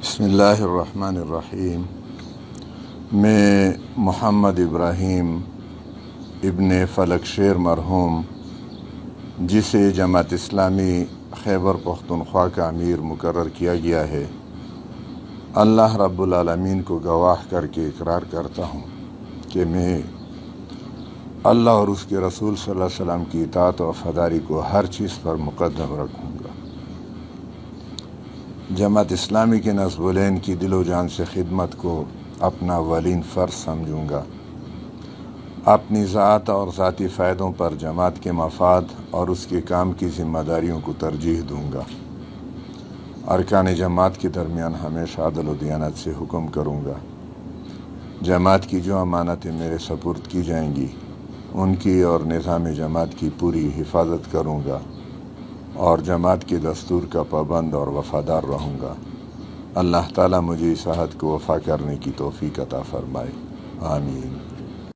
بسم اللہ الرحمن الرحیم۔ میں محمد ابراہیم ابن فلک شیر مرحوم، جسے جماعت اسلامی خیبر پختونخوا کا امیر مقرر کیا گیا ہے، اللہ رب العالمین کو گواہ کر کے اقرار کرتا ہوں کہ میں اللہ اور اس کے رسول صلی اللہ علیہ وسلم کی اطاعت و وفاداری کو ہر چیز پر مقدم رکھوں گا۔ جماعت اسلامی کے نصب العین کی دل و جان سے خدمت کو اپنا اولین فرض سمجھوں گا۔ اپنی ذات اور ذاتی فائدوں پر جماعت کے مفاد اور اس کے کام کی ذمہ داریوں کو ترجیح دوں گا۔ ارکان جماعت کے درمیان ہمیشہ عدل و دیانت سے حکم کروں گا۔ جماعت کی جو امانتیں میرے سپرد کی جائیں گی، ان کی اور نظام جماعت کی پوری حفاظت کروں گا اور جماعت کے دستور کا پابند اور وفادار رہوں گا۔ اللہ تعالیٰ مجھے اس عہد کو وفا کرنے کی توفیق عطا فرمائے، آمین۔